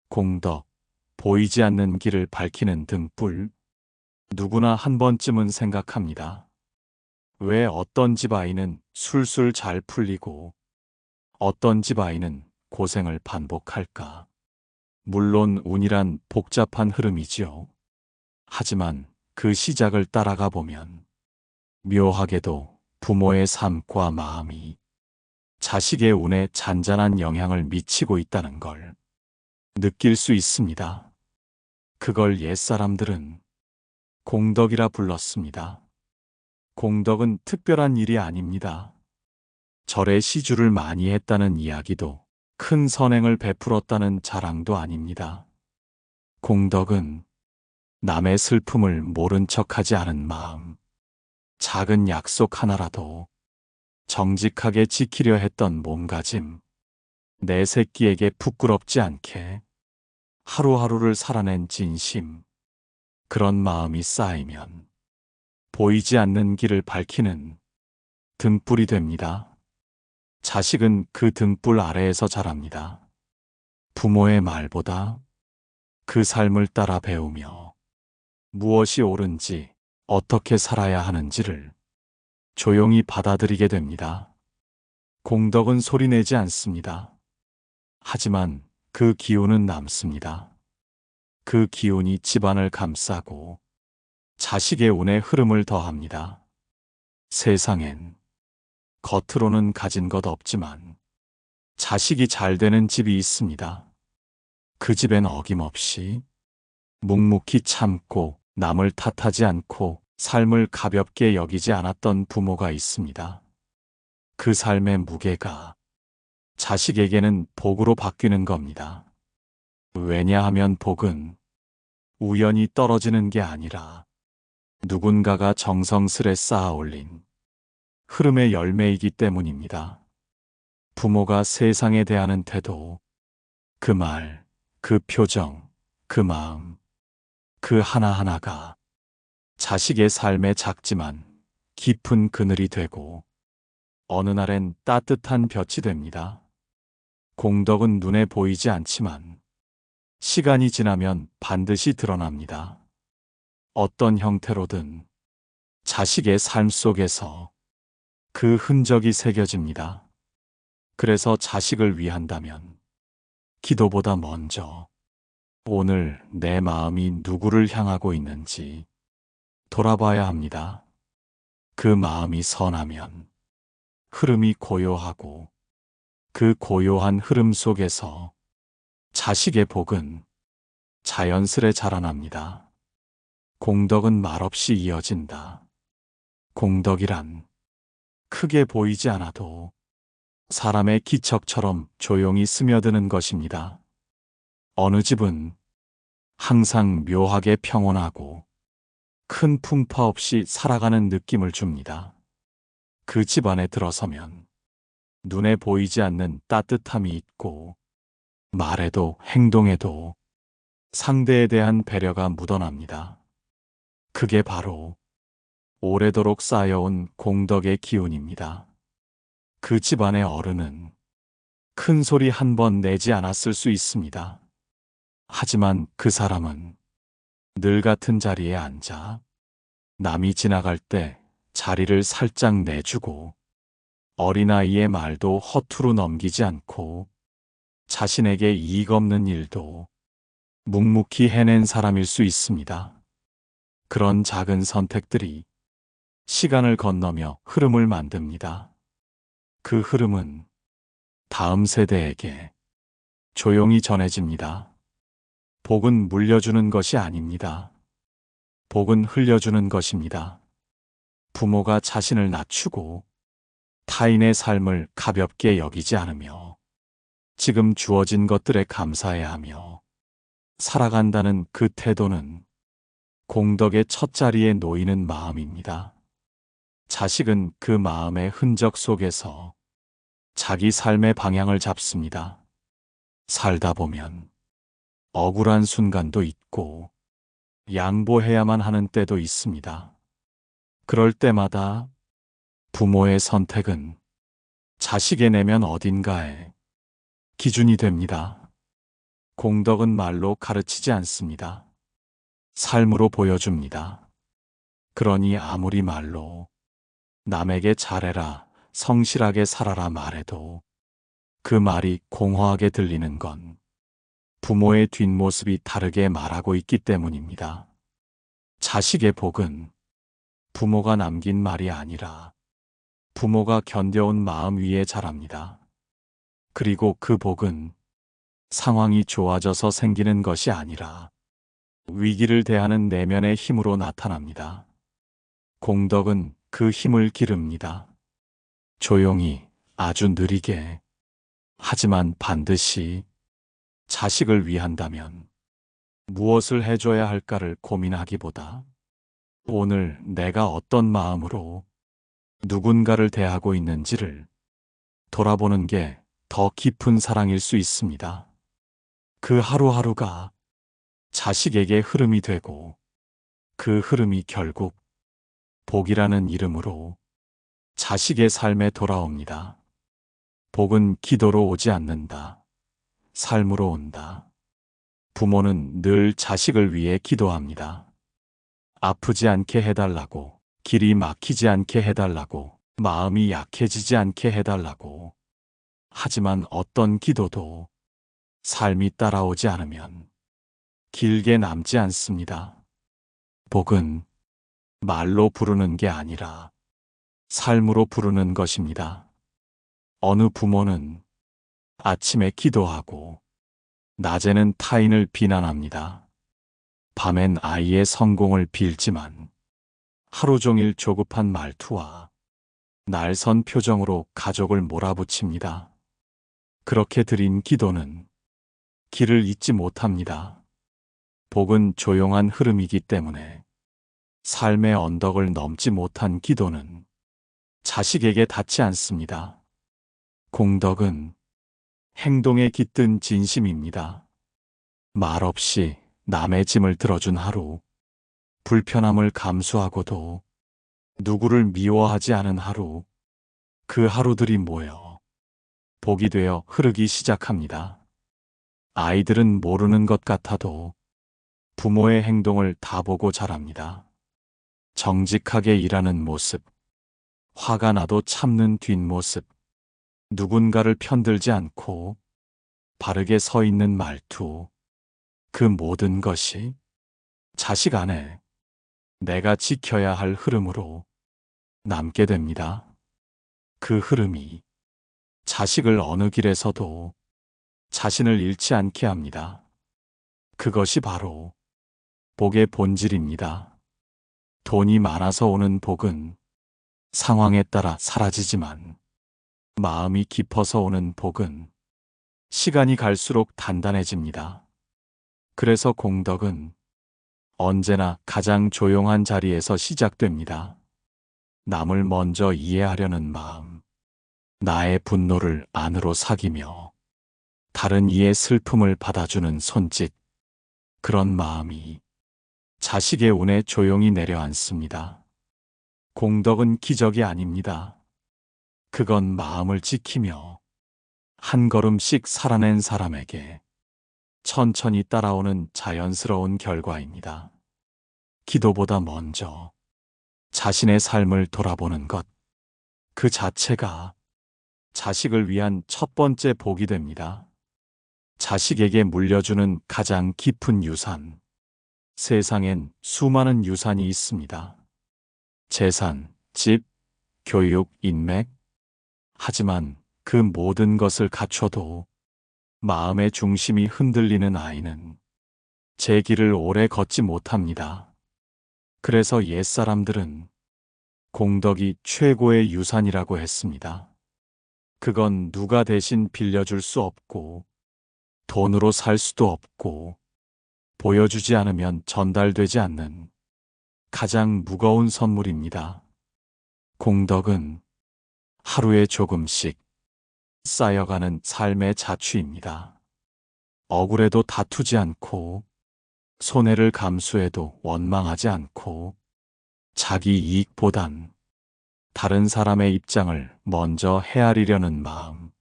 공덕, 보이지 않는 길을 밝히는 등불. 누구나 한 번쯤은 생각합니다. 왜 어떤 집 아이는 술술 잘 풀리고 어떤 집 아이는 고생을 반복할까? 물론 운이란 복잡한 흐름이지요. 하지만 그 시작을 따라가 보면 묘하게도 부모의 삶과 마음이 자식의 운에 잔잔한 영향을 미치고 있다는 걸 느낄 수 있습니다. 그걸 옛사람들은 공덕이라 불렀습니다. 공덕은 특별한 일이 아닙니다. 절에 시주를 많이 했다는 이야기도 큰 선행을 베풀었다는 자랑도 아닙니다. 공덕은 남의 슬픔을 모른 척하지 않은 마음, 작은 약속 하나라도 정직하게 지키려 했던 몸가짐, 내 새끼에게 부끄럽지 않게 하루하루를 살아낸 진심, 그런 마음이 쌓이면 보이지 않는 길을 밝히는 등불이 됩니다. 자식은 그 등불 아래에서 자랍니다. 부모의 말보다 그 삶을 따라 배우며 무엇이 옳은지, 어떻게 살아야 하는지를 조용히 받아들이게 됩니다. 공덕은 소리내지 않습니다. 하지만 그 기운은 남습니다. 그 기운이 집안을 감싸고 자식의 운의 흐름을 더합니다. 세상엔 겉으로는 가진 것 없지만 자식이 잘 되는 집이 있습니다. 그 집엔 어김없이 묵묵히 참고 남을 탓하지 않고 삶을 가볍게 여기지 않았던 부모가 있습니다. 그 삶의 무게가 자식에게는 복으로 바뀌는 겁니다. 왜냐하면 복은 우연히 떨어지는 게 아니라 누군가가 정성스레 쌓아 올린 흐름의 열매이기 때문입니다. 부모가 세상에 대하는 태도, 그 말, 그 표정, 그 마음, 그 하나하나가 자식의 삶에 작지만 깊은 그늘이 되고 어느 날엔 따뜻한 볕이 됩니다. 공덕은 눈에 보이지 않지만 시간이 지나면 반드시 드러납니다. 어떤 형태로든 자식의 삶 속에서 그 흔적이 새겨집니다. 그래서 자식을 위한다면 기도보다 먼저 오늘 내 마음이 누구를 향하고 있는지 돌아봐야 합니다. 그 마음이 선하면 흐름이 고요하고 그 고요한 흐름 속에서 자식의 복은 자연스레 자라납니다. 공덕은 말없이 이어진다. 공덕이란 크게 보이지 않아도 사람의 기척처럼 조용히 스며드는 것입니다. 어느 집은 항상 묘하게 평온하고 큰 풍파 없이 살아가는 느낌을 줍니다. 그 집 안에 들어서면 눈에 보이지 않는 따뜻함이 있고 말에도 행동에도 상대에 대한 배려가 묻어납니다. 그게 바로 오래도록 쌓여온 공덕의 기운입니다. 그 집안의 어른은 큰 소리 한 번 내지 않았을 수 있습니다. 하지만 그 사람은 늘 같은 자리에 앉아 남이 지나갈 때 자리를 살짝 내주고 어린아이의 말도 허투루 넘기지 않고 자신에게 이익 없는 일도 묵묵히 해낸 사람일 수 있습니다. 그런 작은 선택들이 시간을 건너며 흐름을 만듭니다. 그 흐름은 다음 세대에게 조용히 전해집니다. 복은 물려주는 것이 아닙니다. 복은 흘려주는 것입니다. 부모가 자신을 낮추고 타인의 삶을 가볍게 여기지 않으며 지금 주어진 것들에 감사해야 하며 살아간다는 그 태도는 공덕의 첫 자리에 놓이는 마음입니다. 자식은 그 마음의 흔적 속에서 자기 삶의 방향을 잡습니다. 살다 보면 억울한 순간도 있고 양보해야만 하는 때도 있습니다. 그럴 때마다 부모의 선택은 자식의 내면 어딘가에 기준이 됩니다. 공덕은 말로 가르치지 않습니다. 삶으로 보여줍니다. 그러니 아무리 말로 남에게 잘해라, 성실하게 살아라 말해도 그 말이 공허하게 들리는 건 부모의 뒷모습이 다르게 말하고 있기 때문입니다. 자식의 복은 부모가 남긴 말이 아니라 부모가 견뎌온 마음 위에 자랍니다. 그리고 그 복은 상황이 좋아져서 생기는 것이 아니라 위기를 대하는 내면의 힘으로 나타납니다. 공덕은 그 힘을 기릅니다. 조용히, 아주 느리게, 하지만 반드시 자식을 위한다면 무엇을 해줘야 할까를 고민하기보다 오늘 내가 어떤 마음으로 누군가를 대하고 있는지를 돌아보는 게 더 깊은 사랑일 수 있습니다. 그 하루하루가 자식에게 흐름이 되고 그 흐름이 결국 복이라는 이름으로 자식의 삶에 돌아옵니다. 복은 기도로 오지 않는다. 삶으로 온다. 부모는 늘 자식을 위해 기도합니다. 아프지 않게 해달라고, 길이 막히지 않게 해달라고, 마음이 약해지지 않게 해달라고. 하지만 어떤 기도도 삶이 따라오지 않으면 길게 남지 않습니다. 복은 말로 부르는 게 아니라 삶으로 부르는 것입니다. 어느 부모는 아침에 기도하고 낮에는 타인을 비난합니다. 밤엔 아이의 성공을 빌지만 하루 종일 조급한 말투와 날선 표정으로 가족을 몰아붙입니다. 그렇게 드린 기도는 길을 잇지 못합니다. 복은 조용한 흐름이기 때문에 삶의 언덕을 넘지 못한 기도는 자식에게 닿지 않습니다. 공덕은 행동에 깃든 진심입니다. 말없이 남의 짐을 들어준 하루, 불편함을 감수하고도 누구를 미워하지 않은 하루, 그 하루들이 모여 복이 되어 흐르기 시작합니다. 아이들은 모르는 것 같아도 부모의 행동을 다 보고 자랍니다. 정직하게 일하는 모습, 화가 나도 참는 뒷모습, 누군가를 편들지 않고 바르게 서 있는 말투, 그 모든 것이 자식 안에 내가 지켜야 할 흐름으로 남게 됩니다. 그 흐름이 자식을 어느 길에서도 자신을 잃지 않게 합니다. 그것이 바로 복의 본질입니다. 돈이 많아서 오는 복은 상황에 따라 사라지지만 마음이 깊어서 오는 복은 시간이 갈수록 단단해집니다. 그래서 공덕은 언제나 가장 조용한 자리에서 시작됩니다. 남을 먼저 이해하려는 마음, 나의 분노를 안으로 사귀며 다른 이의 슬픔을 받아주는 손짓, 그런 마음이 자식의 운에 조용히 내려앉습니다. 공덕은 기적이 아닙니다. 그건 마음을 지키며 한 걸음씩 살아낸 사람에게 천천히 따라오는 자연스러운 결과입니다. 기도보다 먼저 자신의 삶을 돌아보는 것, 그 자체가 자식을 위한 첫 번째 복이 됩니다. 자식에게 물려주는 가장 깊은 유산. 세상엔 수많은 유산이 있습니다. 재산, 집, 교육, 인맥. 하지만 그 모든 것을 갖춰도 마음의 중심이 흔들리는 아이는 제 길을 오래 걷지 못합니다. 그래서 옛사람들은 공덕이 최고의 유산이라고 했습니다. 그건 누가 대신 빌려줄 수 없고 돈으로 살 수도 없고 보여주지 않으면 전달되지 않는 가장 무거운 선물입니다. 공덕은 하루에 조금씩 쌓여가는 삶의 자취입니다. 억울해도 다투지 않고 손해를 감수해도 원망하지 않고 자기 이익보단 다른 사람의 입장을 먼저 헤아리려는 마음,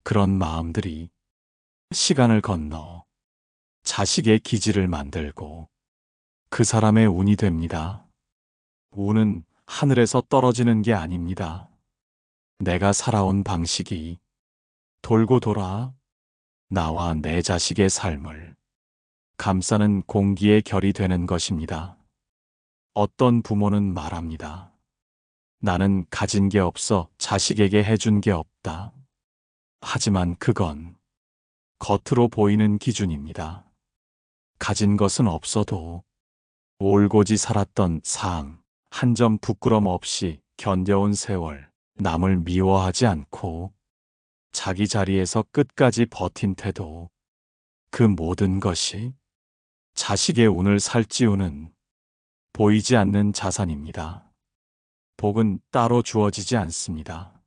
그런 마음들이 시간을 건너 자식의 기질을 만들고 그 사람의 운이 됩니다. 운은 하늘에서 떨어지는 게 아닙니다. 내가 살아온 방식이 돌고 돌아 나와 내 자식의 삶을 감싸는 공기의 결이 되는 것입니다. 어떤 부모는 말합니다. 나는 가진 게 없어 자식에게 해준 게 없다. 하지만 그건 겉으로 보이는 기준입니다. 가진 것은 없어도 올고지 살았던 삶, 한 점 부끄럼 없이 견뎌온 세월, 남을 미워하지 않고 자기 자리에서 끝까지 버틴 태도, 그 모든 것이 자식의 운을 살찌우는 보이지 않는 자산입니다. 복은 따로 주어지지 않습니다.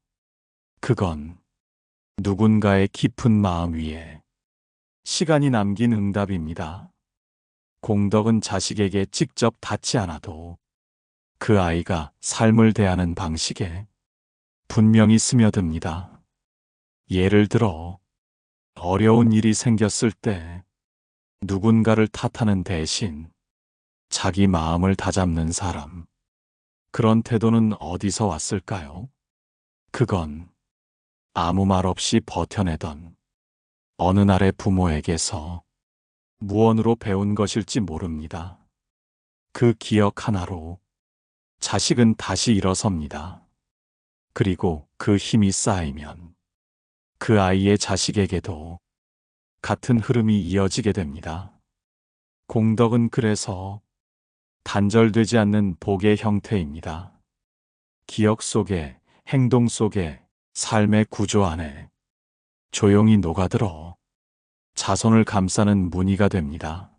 그건 누군가의 깊은 마음 위에 시간이 남긴 응답입니다. 공덕은 자식에게 직접 닿지 않아도 그 아이가 삶을 대하는 방식에 분명히 스며듭니다. 예를 들어 어려운 일이 생겼을 때 누군가를 탓하는 대신 자기 마음을 다잡는 사람, 그런 태도는 어디서 왔을까요? 그건 아무 말 없이 버텨내던 어느 날의 부모에게서 무언으로 배운 것일지 모릅니다. 그 기억 하나로 자식은 다시 일어섭니다. 그리고 그 힘이 쌓이면 그 아이의 자식에게도 같은 흐름이 이어지게 됩니다. 공덕은 그래서 단절되지 않는 복의 형태입니다. 기억 속에, 행동 속에, 삶의 구조 안에 조용히 녹아들어 자손을 감싸는 무늬가 됩니다.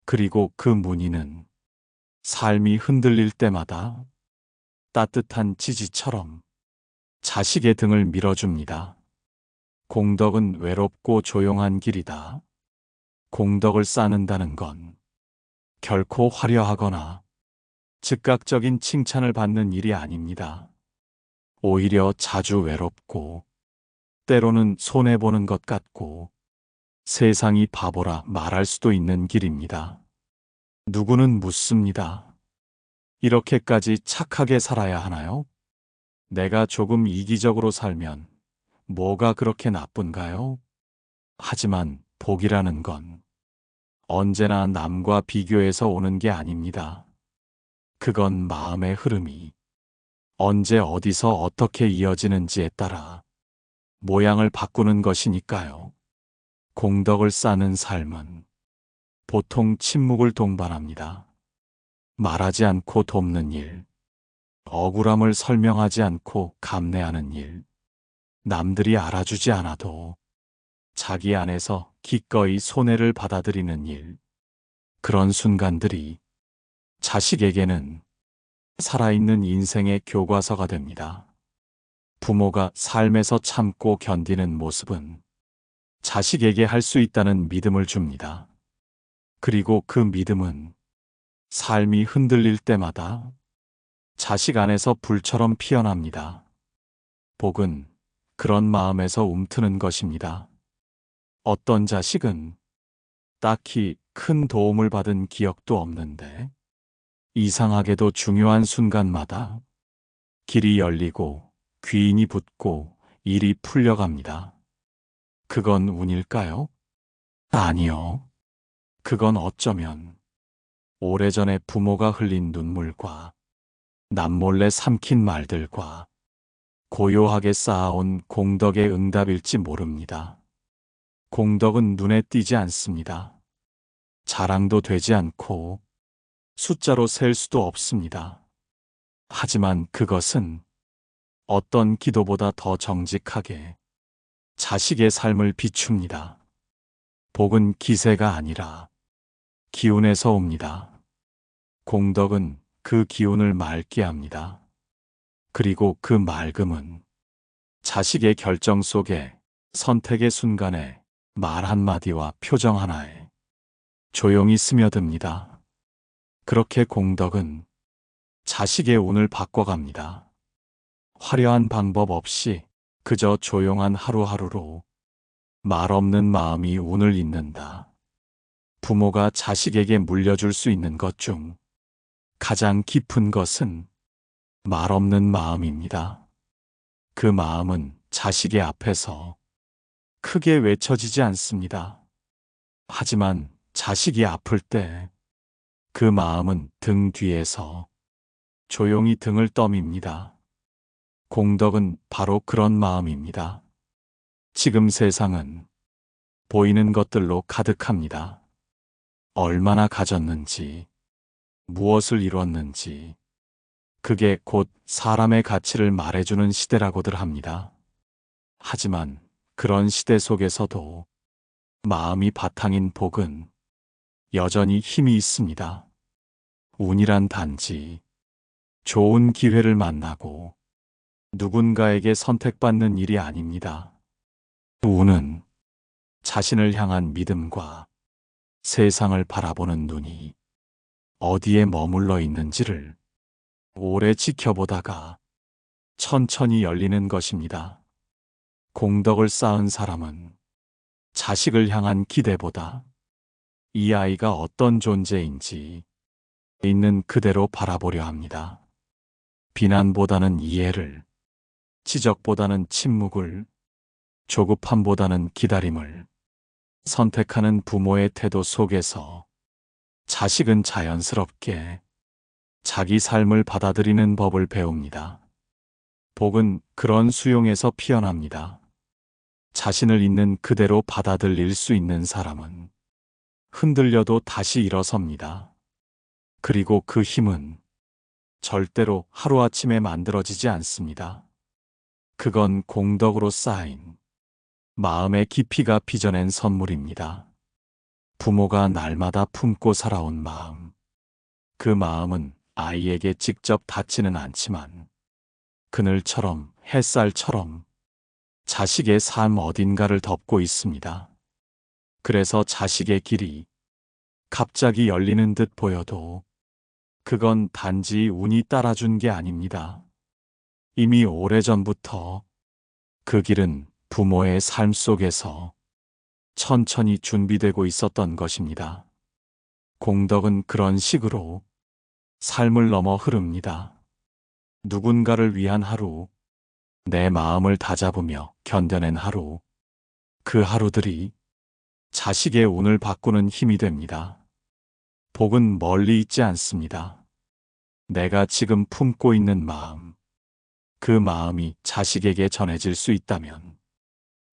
그리고 그 무늬는 삶이 흔들릴 때마다 따뜻한 지지처럼 자식의 등을 밀어줍니다. 공덕은 외롭고 조용한 길이다. 공덕을 쌓는다는 건 결코 화려하거나 즉각적인 칭찬을 받는 일이 아닙니다. 오히려 자주 외롭고 때로는 손해보는 것 같고 세상이 바보라 말할 수도 있는 길입니다. 누구는 묻습니다. 이렇게까지 착하게 살아야 하나요? 내가 조금 이기적으로 살면 뭐가 그렇게 나쁜가요? 하지만 복이라는 건 언제나 남과 비교해서 오는 게 아닙니다. 그건 마음의 흐름이 언제 어디서 어떻게 이어지는지에 따라 모양을 바꾸는 것이니까요. 공덕을 쌓는 삶은 보통 침묵을 동반합니다. 말하지 않고 돕는 일, 억울함을 설명하지 않고 감내하는 일, 남들이 알아주지 않아도 자기 안에서 기꺼이 손해를 받아들이는 일, 그런 순간들이 자식에게는 살아있는 인생의 교과서가 됩니다. 부모가 삶에서 참고 견디는 모습은 자식에게 할 수 있다는 믿음을 줍니다. 그리고 그 믿음은 삶이 흔들릴 때마다 자식 안에서 불처럼 피어납니다. 복은 그런 마음에서 움트는 것입니다. 어떤 자식은 딱히 큰 도움을 받은 기억도 없는데 이상하게도 중요한 순간마다 길이 열리고 귀인이 붙고 일이 풀려갑니다. 그건 운일까요? 아니요. 그건 어쩌면 오래전에 부모가 흘린 눈물과 남몰래 삼킨 말들과 고요하게 쌓아온 공덕의 응답일지 모릅니다. 공덕은 눈에 띄지 않습니다. 자랑도 되지 않고 숫자로 셀 수도 없습니다. 하지만 그것은 어떤 기도보다 더 정직하게 자식의 삶을 비춥니다. 복은 기세가 아니라 기운에서 옵니다. 공덕은 그 기운을 맑게 합니다. 그리고 그 맑음은 자식의 결정 속에, 선택의 순간에, 말 한마디와 표정 하나에 조용히 스며듭니다. 그렇게 공덕은 자식의 운을 바꿔갑니다. 화려한 방법 없이 그저 조용한 하루하루로 말 없는 마음이 운을 잇는다. 부모가 자식에게 물려줄 수 있는 것 중 가장 깊은 것은 말 없는 마음입니다. 그 마음은 자식의 앞에서 크게 외쳐지지 않습니다. 하지만 자식이 아플 때 그 마음은 등 뒤에서 조용히 등을 떠밉니다. 공덕은 바로 그런 마음입니다. 지금 세상은 보이는 것들로 가득합니다. 얼마나 가졌는지, 무엇을 이뤘는지, 그게 곧 사람의 가치를 말해주는 시대라고들 합니다. 하지만 그런 시대 속에서도 마음이 바탕인 복은 여전히 힘이 있습니다. 운이란 단지 좋은 기회를 만나고 누군가에게 선택받는 일이 아닙니다. 운은 자신을 향한 믿음과 세상을 바라보는 눈이 어디에 머물러 있는지를 오래 지켜보다가 천천히 열리는 것입니다. 공덕을 쌓은 사람은 자식을 향한 기대보다 이 아이가 어떤 존재인지 있는 그대로 바라보려 합니다. 비난보다는 이해를, 지적보다는 침묵을, 조급함보다는 기다림을 선택하는 부모의 태도 속에서 자식은 자연스럽게 자기 삶을 받아들이는 법을 배웁니다. 복은 그런 수용에서 피어납니다. 자신을 있는 그대로 받아들일 수 있는 사람은 흔들려도 다시 일어섭니다. 그리고 그 힘은 절대로 하루아침에 만들어지지 않습니다. 그건 공덕으로 쌓인 마음의 깊이가 빚어낸 선물입니다. 부모가 날마다 품고 살아온 마음. 그 마음은 아이에게 직접 닿지는 않지만 그늘처럼 햇살처럼 자식의 삶 어딘가를 덮고 있습니다. 그래서 자식의 길이 갑자기 열리는 듯 보여도 그건 단지 운이 따라준 게 아닙니다. 이미 오래전부터 그 길은 부모의 삶 속에서 천천히 준비되고 있었던 것입니다. 공덕은 그런 식으로 삶을 넘어 흐릅니다. 누군가를 위한 하루, 내 마음을 다잡으며 견뎌낸 하루, 그 하루들이 자식의 운을 바꾸는 힘이 됩니다. 복은 멀리 있지 않습니다. 내가 지금 품고 있는 마음, 그 마음이 자식에게 전해질 수 있다면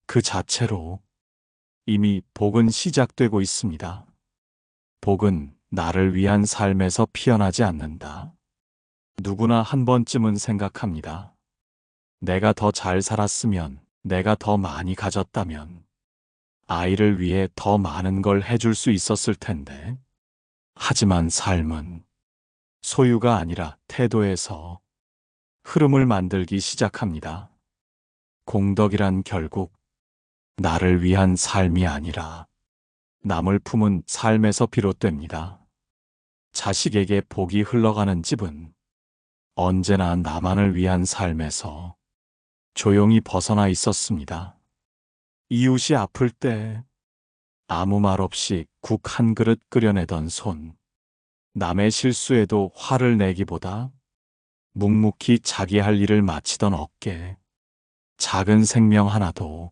그 자체로 이미 복은 시작되고 있습니다. 복은 나를 위한 삶에서 피어나지 않는다. 누구나 한 번쯤은 생각합니다. 내가 더 잘 살았으면, 내가 더 많이 가졌다면, 아이를 위해 더 많은 걸 해줄 수 있었을 텐데. 하지만 삶은 소유가 아니라 태도에서 흐름을 만들기 시작합니다. 공덕이란 결국 나를 위한 삶이 아니라 남을 품은 삶에서 비롯됩니다. 자식에게 복이 흘러가는 집은 언제나 나만을 위한 삶에서 조용히 벗어나 있었습니다. 이웃이 아플 때 아무 말 없이 국 한 그릇 끓여내던 손, 남의 실수에도 화를 내기보다 묵묵히 자기 할 일을 마치던 어깨, 작은 생명 하나도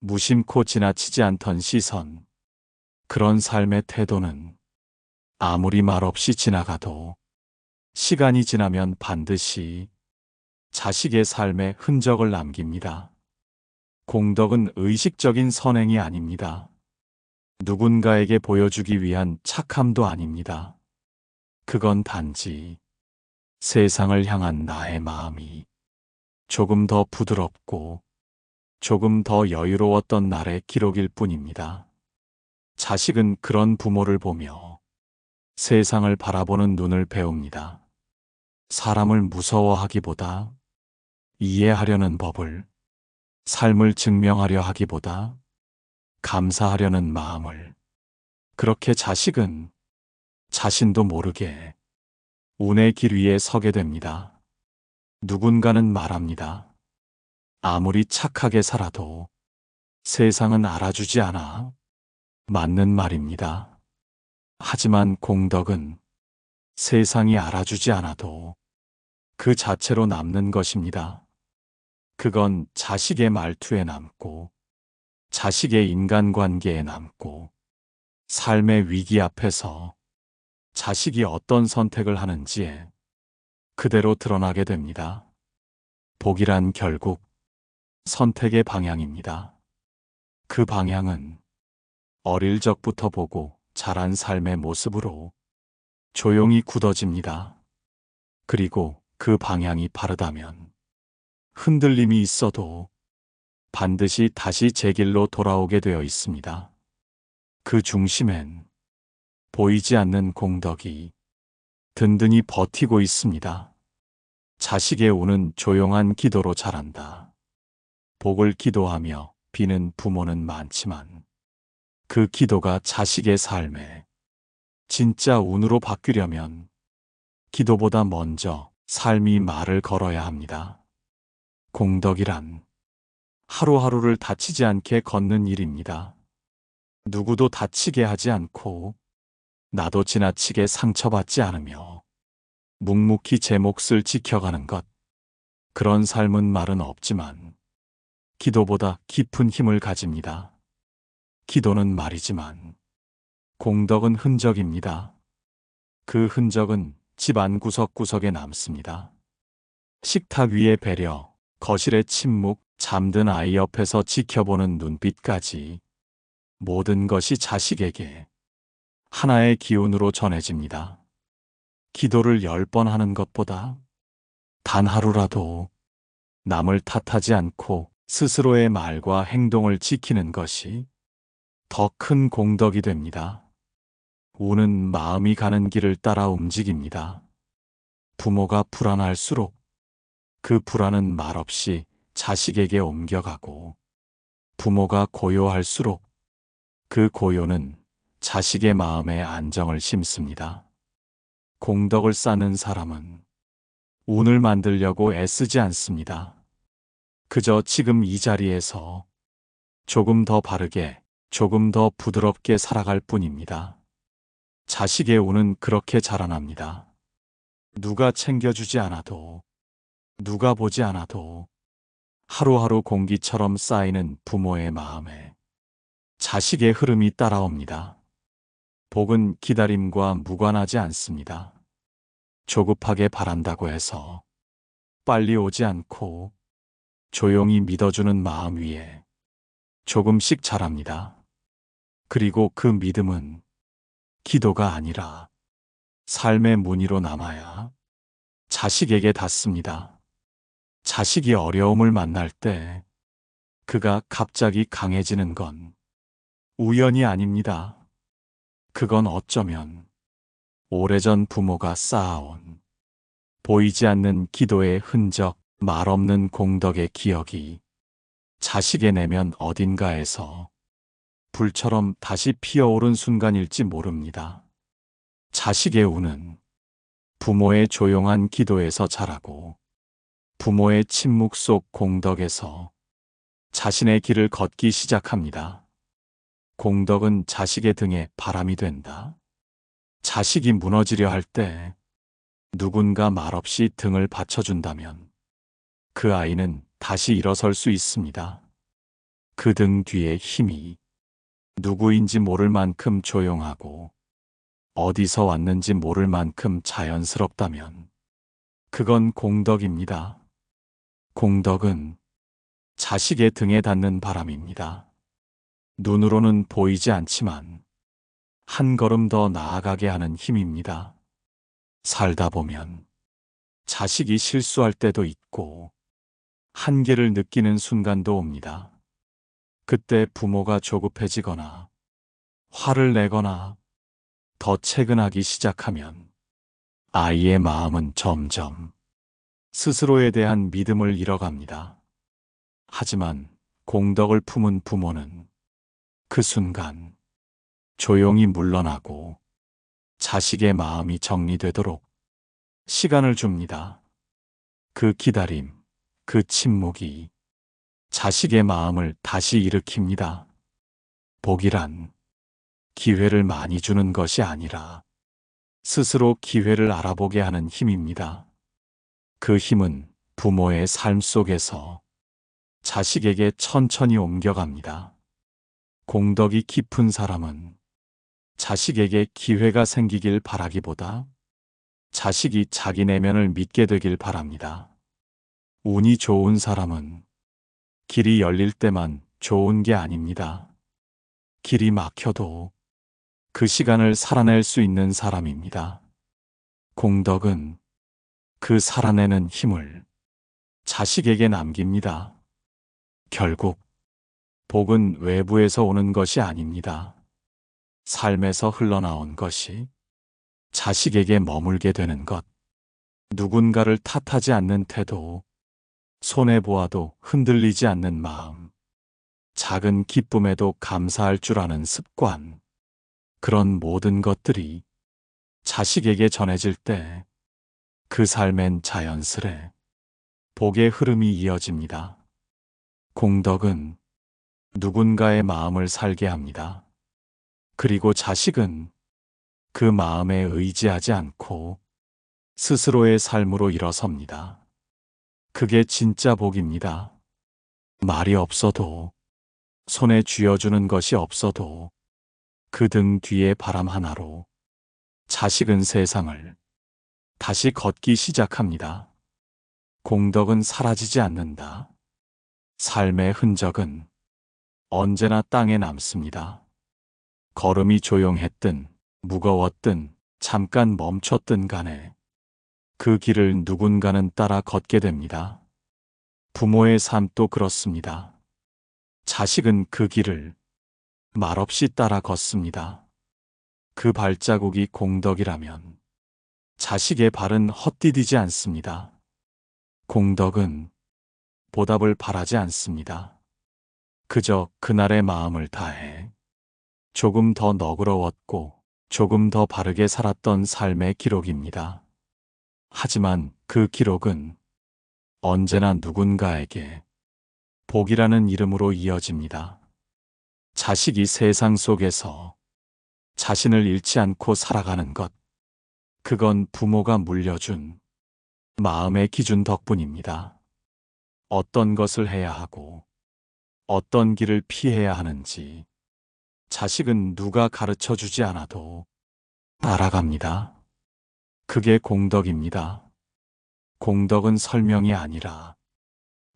무심코 지나치지 않던 시선, 그런 삶의 태도는 아무리 말없이 지나가도 시간이 지나면 반드시 자식의 삶에 흔적을 남깁니다. 공덕은 의식적인 선행이 아닙니다. 누군가에게 보여주기 위한 착함도 아닙니다. 그건 단지 세상을 향한 나의 마음이 조금 더 부드럽고 조금 더 여유로웠던 날의 기록일 뿐입니다. 자식은 그런 부모를 보며 세상을 바라보는 눈을 배웁니다. 사람을 무서워하기보다 이해하려는 법을, 삶을 증명하려 하기보다 감사하려는 마음을. 그렇게 자식은 자신도 모르게 운의 길 위에 서게 됩니다. 누군가는 말합니다. 아무리 착하게 살아도 세상은 알아주지 않아. 맞는 말입니다. 하지만 공덕은 세상이 알아주지 않아도 그 자체로 남는 것입니다. 그건 자식의 말투에 남고, 자식의 인간관계에 남고, 삶의 위기 앞에서 자식이 어떤 선택을 하는지에 그대로 드러나게 됩니다. 복이란 결국 선택의 방향입니다. 그 방향은 어릴 적부터 보고 자란 삶의 모습으로 조용히 굳어집니다. 그리고 그 방향이 바르다면 흔들림이 있어도 반드시 다시 제 길로 돌아오게 되어 있습니다. 그 중심엔 보이지 않는 공덕이 든든히 버티고 있습니다. 자식의 우는 조용한 기도로 자란다. 복을 기도하며 비는 부모는 많지만 그 기도가 자식의 삶에 진짜 운으로 바뀌려면 기도보다 먼저 삶이 말을 걸어야 합니다. 공덕이란 하루하루를 다치지 않게 걷는 일입니다. 누구도 다치게 하지 않고 나도 지나치게 상처받지 않으며 묵묵히 제 몫을 지켜가는 것. 그런 삶은 말은 없지만 기도보다 깊은 힘을 가집니다. 기도는 말이지만 공덕은 흔적입니다. 그 흔적은 집안 구석구석에 남습니다. 식탁 위의 배려, 거실의 침묵, 잠든 아이 옆에서 지켜보는 눈빛까지 모든 것이 자식에게 하나의 기운으로 전해집니다. 기도를 10번 하는 것보다 단 하루라도 남을 탓하지 않고 스스로의 말과 행동을 지키는 것이 더 큰 공덕이 됩니다. 우는 마음이 가는 길을 따라 움직입니다. 부모가 불안할수록 그 불안은 말없이 자식에게 옮겨가고, 부모가 고요할수록 그 고요는 자식의 마음에 안정을 심습니다. 공덕을 쌓는 사람은 운을 만들려고 애쓰지 않습니다. 그저 지금 이 자리에서 조금 더 바르게, 조금 더 부드럽게 살아갈 뿐입니다. 자식의 운은 그렇게 자라납니다. 누가 챙겨주지 않아도, 누가 보지 않아도 하루하루 공기처럼 쌓이는 부모의 마음에 자식의 흐름이 따라옵니다. 복은 기다림과 무관하지 않습니다. 조급하게 바란다고 해서 빨리 오지 않고 조용히 믿어주는 마음 위에 조금씩 자랍니다. 그리고 그 믿음은 기도가 아니라 삶의 무늬로 남아야 자식에게 닿습니다. 자식이 어려움을 만날 때 그가 갑자기 강해지는 건 우연이 아닙니다. 그건 어쩌면 오래전 부모가 쌓아온 보이지 않는 기도의 흔적, 말없는 공덕의 기억이 자식의 내면 어딘가에서 불처럼 다시 피어오른 순간일지 모릅니다. 자식의 운은 부모의 조용한 기도에서 자라고, 부모의 침묵 속 공덕에서 자신의 길을 걷기 시작합니다. 공덕은 자식의 등에 바람이 된다. 자식이 무너지려 할 때 누군가 말없이 등을 받쳐준다면 그 아이는 다시 일어설 수 있습니다. 그 등 뒤에 힘이 누구인지 모를 만큼 조용하고 어디서 왔는지 모를 만큼 자연스럽다면 그건 공덕입니다. 공덕은 자식의 등에 닿는 바람입니다. 눈으로는 보이지 않지만 한 걸음 더 나아가게 하는 힘입니다. 살다 보면 자식이 실수할 때도 있고 한계를 느끼는 순간도 옵니다. 그때 부모가 조급해지거나 화를 내거나 더 채근하기 시작하면 아이의 마음은 점점 스스로에 대한 믿음을 잃어갑니다. 하지만 공덕을 품은 부모는 그 순간 조용히 물러나고 자식의 마음이 정리되도록 시간을 줍니다. 그 기다림, 그 침묵이 자식의 마음을 다시 일으킵니다. 복이란 기회를 많이 주는 것이 아니라 스스로 기회를 알아보게 하는 힘입니다. 그 힘은 부모의 삶 속에서 자식에게 천천히 옮겨갑니다. 공덕이 깊은 사람은 자식에게 기회가 생기길 바라기보다 자식이 자기 내면을 믿게 되길 바랍니다. 운이 좋은 사람은 길이 열릴 때만 좋은 게 아닙니다. 길이 막혀도 그 시간을 살아낼 수 있는 사람입니다. 공덕은 그 살아내는 힘을 자식에게 남깁니다. 결국 복은 외부에서 오는 것이 아닙니다. 삶에서 흘러나온 것이 자식에게 머물게 되는 것. 누군가를 탓하지 않는 태도, 손해보아도 흔들리지 않는 마음, 작은 기쁨에도 감사할 줄 아는 습관, 그런 모든 것들이 자식에게 전해질 때 그 삶엔 자연스레 복의 흐름이 이어집니다. 공덕은 누군가의 마음을 살게 합니다. 그리고 자식은 그 마음에 의지하지 않고 스스로의 삶으로 일어섭니다. 그게 진짜 복입니다. 말이 없어도, 손에 쥐어주는 것이 없어도 그 등 뒤에 바람 하나로 자식은 세상을 다시 걷기 시작합니다. 공덕은 사라지지 않는다. 삶의 흔적은 언제나 땅에 남습니다. 걸음이 조용했든 무거웠든 잠깐 멈췄든 간에 그 길을 누군가는 따라 걷게 됩니다. 부모의 삶도 그렇습니다. 자식은 그 길을 말없이 따라 걷습니다. 그 발자국이 공덕이라면 자식의 발은 헛디디지 않습니다. 공덕은 보답을 바라지 않습니다. 그저 그날의 마음을 다해 조금 더 너그러웠고 조금 더 바르게 살았던 삶의 기록입니다. 하지만 그 기록은 언제나 누군가에게 복이라는 이름으로 이어집니다. 자식이 세상 속에서 자신을 잃지 않고 살아가는 것, 그건 부모가 물려준 마음의 기준 덕분입니다. 어떤 것을 해야 하고 어떤 길을 피해야 하는지 자식은 누가 가르쳐 주지 않아도 알아갑니다. 그게 공덕입니다. 공덕은 설명이 아니라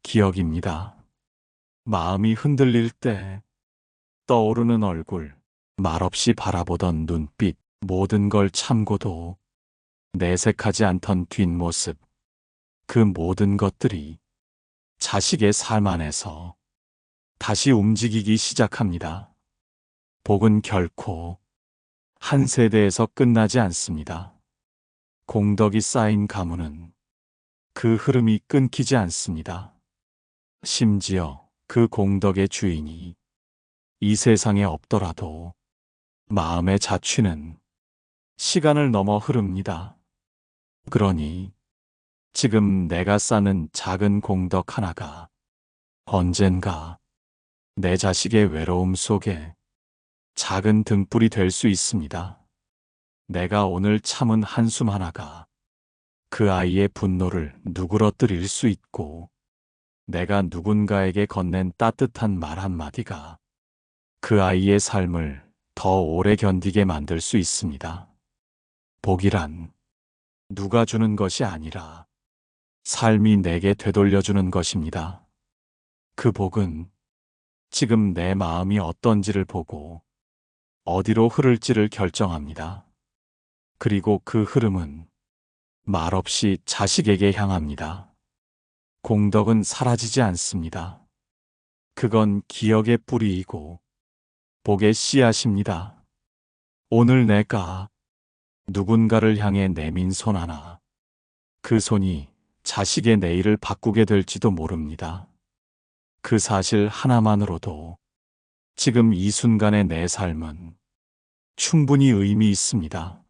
기억입니다. 마음이 흔들릴 때 떠오르는 얼굴, 말없이 바라보던 눈빛, 모든 걸 참고도 내색하지 않던 뒷모습, 그 모든 것들이 자식의 삶 안에서 다시 움직이기 시작합니다. 복은 결코 한 세대에서 끝나지 않습니다. 공덕이 쌓인 가문은 그 흐름이 끊기지 않습니다. 심지어 그 공덕의 주인이 이 세상에 없더라도 마음의 자취는 시간을 넘어 흐릅니다. 그러니 지금 내가 쌓는 작은 공덕 하나가 언젠가 내 자식의 외로움 속에 작은 등불이 될 수 있습니다. 내가 오늘 참은 한숨 하나가 그 아이의 분노를 누그러뜨릴 수 있고, 내가 누군가에게 건넨 따뜻한 말 한마디가 그 아이의 삶을 더 오래 견디게 만들 수 있습니다. 복이란 누가 주는 것이 아니라 삶이 내게 되돌려주는 것입니다. 그 복은 지금 내 마음이 어떤지를 보고 어디로 흐를지를 결정합니다. 그리고 그 흐름은 말없이 자식에게 향합니다. 공덕은 사라지지 않습니다. 그건 기억의 뿌리이고 복의 씨앗입니다. 오늘 내가 누군가를 향해 내민 손 하나, 그 손이 자식의 내일을 바꾸게 될지도 모릅니다. 그 사실 하나만으로도 지금 이 순간의 내 삶은 충분히 의미 있습니다.